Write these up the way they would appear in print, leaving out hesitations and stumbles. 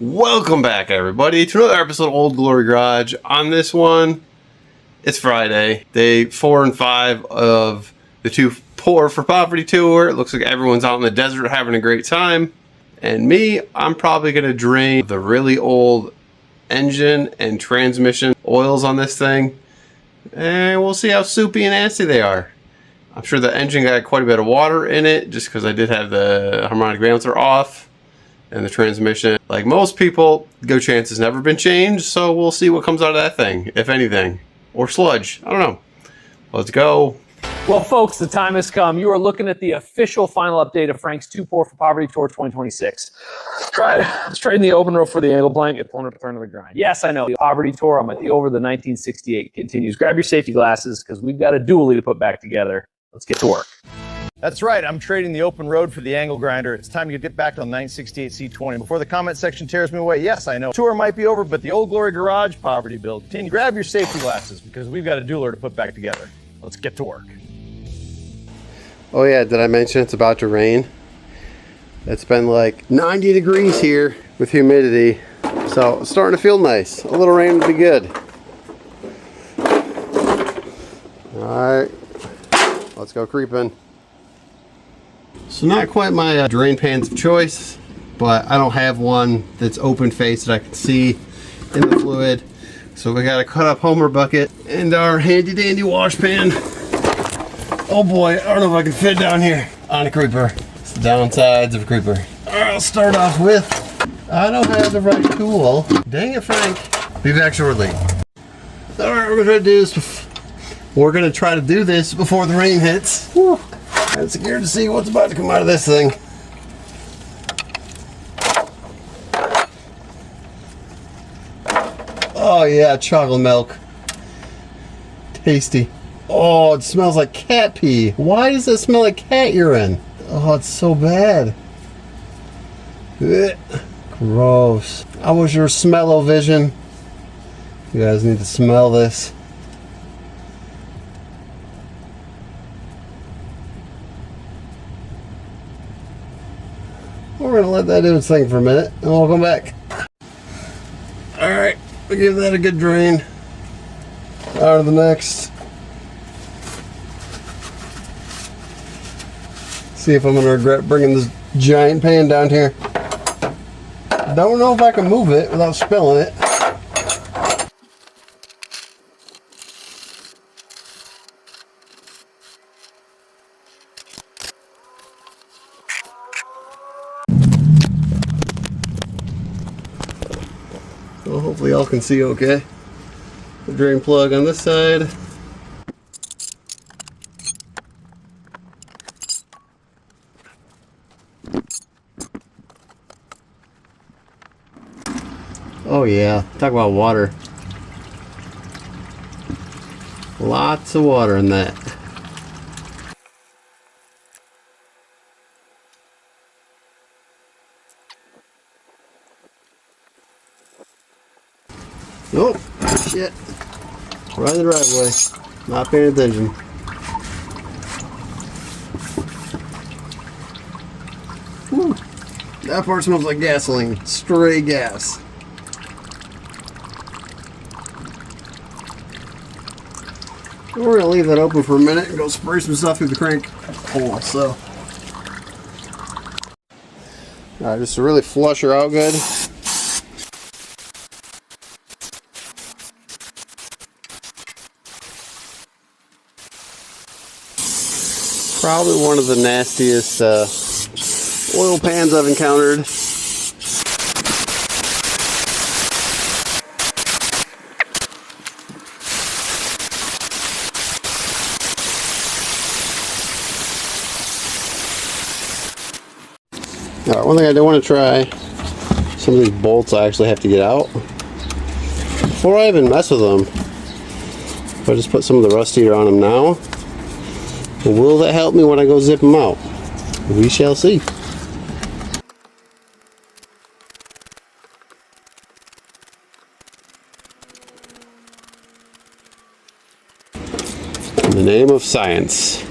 Welcome back, everybody, to another episode of Old Glory Garage. On this one, it's Friday, day 4 and 5 of the Too Poor for Poverty tour. It looks like everyone's out in the desert having a great time. And me, I'm probably going to drain the really old engine and transmission oils on this thing. And we'll see how soupy and nasty they are. I'm sure the engine got quite a bit of water in it, just because I did have the harmonic balancer off. And the transmission, like most people, good chance has never been changed, so we'll see what comes out of that thing, if anything. Or sludge, I don't know. Let's go. Well, folks, the time has come. You are looking at the official final update of Frank's Too Poor for Poverty Tour 2026. Let's trade in the open rope for the angle blanket, pulling up the turn of the grind. Yes, I know, the Poverty Tour, I'm at the over the 1968 continues. Grab your safety glasses, because we've got a dually to put back together. Let's get to work. That's right, I'm trading the open road for the angle grinder. It's time to get back on 968 C20 before the comment section tears me away. Yes, I know, tour might be over, but the Old Glory Garage poverty build. Continue. Grab your safety glasses because we've got a dueler to put back together. Let's get to work. Oh yeah, did I mention it's about to rain? It's been like 90 degrees here with humidity, so it's starting to feel nice. A little rain would be good. Alright, let's go creeping. So not quite my drain pans of choice, but I don't have one that's open face that I can see in the fluid. So we got a cut up Homer bucket and our handy dandy wash pan. Oh boy, I don't know if I can fit down here on a creeper. It's the downsides of a creeper. Alright, I'll start off with, I don't have the right tool. Dang it, Frank. Be back shortly. Alright, we're gonna try to do this before the rain hits. Whew. I'm scared to see what's about to come out of this thing. Oh yeah, chocolate milk. Tasty. Oh, it smells like cat pee. Why does it smell like cat urine? Oh, it's so bad. Ugh. Gross. I wish there was smell-o-vision. You guys need to smell this. We're going to let that do its thing for a minute, and we'll come back. Alright, we'll give that a good drain. Out of the next. See if I'm going to regret bringing this giant pan down here. Don't know if I can move it without spilling it. Well, hopefully y'all can see okay. The drain plug on this side. Oh yeah, talk about water. Lots of water in that. Oh, shit. Right in the driveway. Not paying attention. Whew. That part smells like gasoline. Stray gas. We're going to leave that open for a minute and go spray some stuff through the crank hole. So, alright, just to really flush her out good. Probably one of the nastiest oil pans I've encountered. Alright, one thing I do want to try, some of these bolts I actually have to get out. Before I even mess with them, if I just put some of the rust eater on them now, will that help me when I go zip them out? We shall see. In the name of science.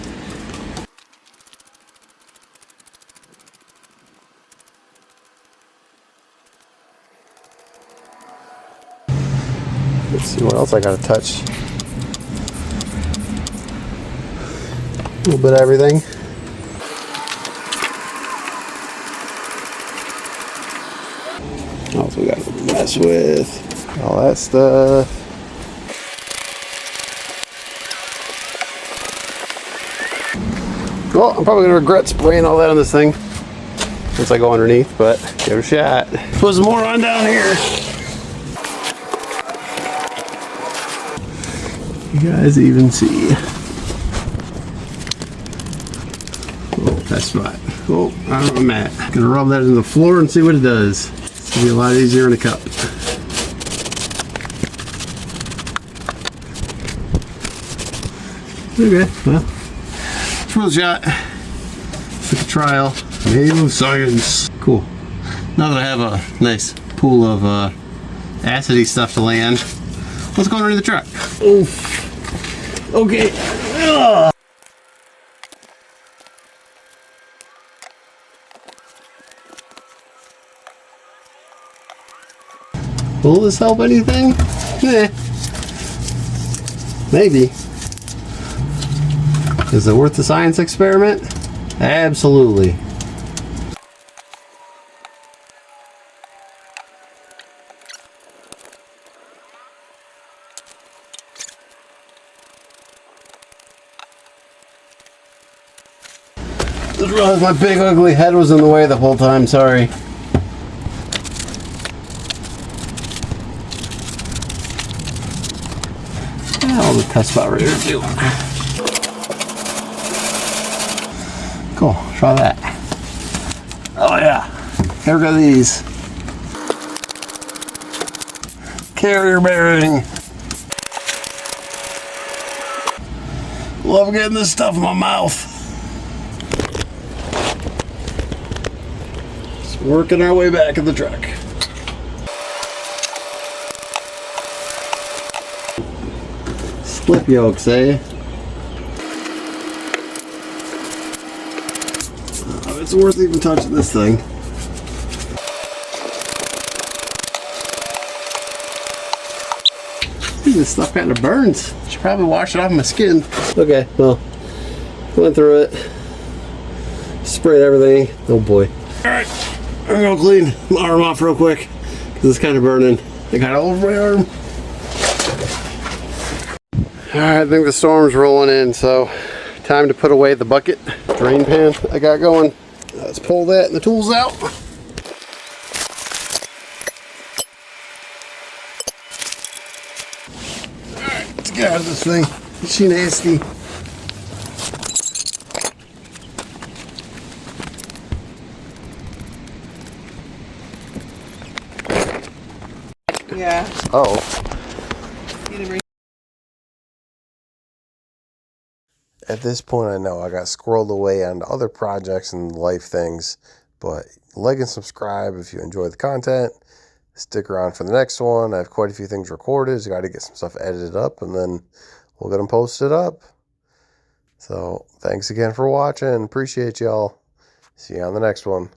Let's see what else I gotta touch. A little bit of everything. What else we gotta mess with? All that stuff. Well, I'm probably gonna regret spraying all that on this thing once I go underneath, but give it a shot. Put some more on down here. You guys even see? Oh, that spot. Oh, I don't know where I'm at. Gonna rub that into the floor and see what it does. It's gonna be a lot easier in a cup. Okay, well, for the shot. It's like a trial. Name of science. Cool. Now that I have a nice pool of acidy stuff to land, let's go underneath the truck. Oof. Okay. Ugh. Will this help anything? Maybe. Is it worth the science experiment? Absolutely. Just realized my big ugly head was in the way the whole time, sorry. All the test spot right here too. Cool, try that. Oh yeah, here go these. Carrier bearing. Love getting this stuff in my mouth. Just working our way back in the truck. Slip yolks, eh? Oh, it's worth even touching this thing. This stuff kind of burns. Should probably wash it off my skin. Okay, well, went through it. Sprayed everything. Oh boy. Alright, I'm gonna clean my arm off real quick because it's kind of burning. I got it all over my arm. Alright, I think the storm's rolling in, so time to put away the bucket drain pan I got going. Let's pull that and the tools out. Alright, let's get out of this thing. Is she nasty? Yeah. Oh. At this point, I know I got squirreled away on other projects and life things, but like and subscribe if you enjoy the content. Stick around for the next one. I have quite a few things recorded. Just got to get some stuff edited up, and then we'll get them posted up. So thanks again for watching. Appreciate y'all. See you on the next one.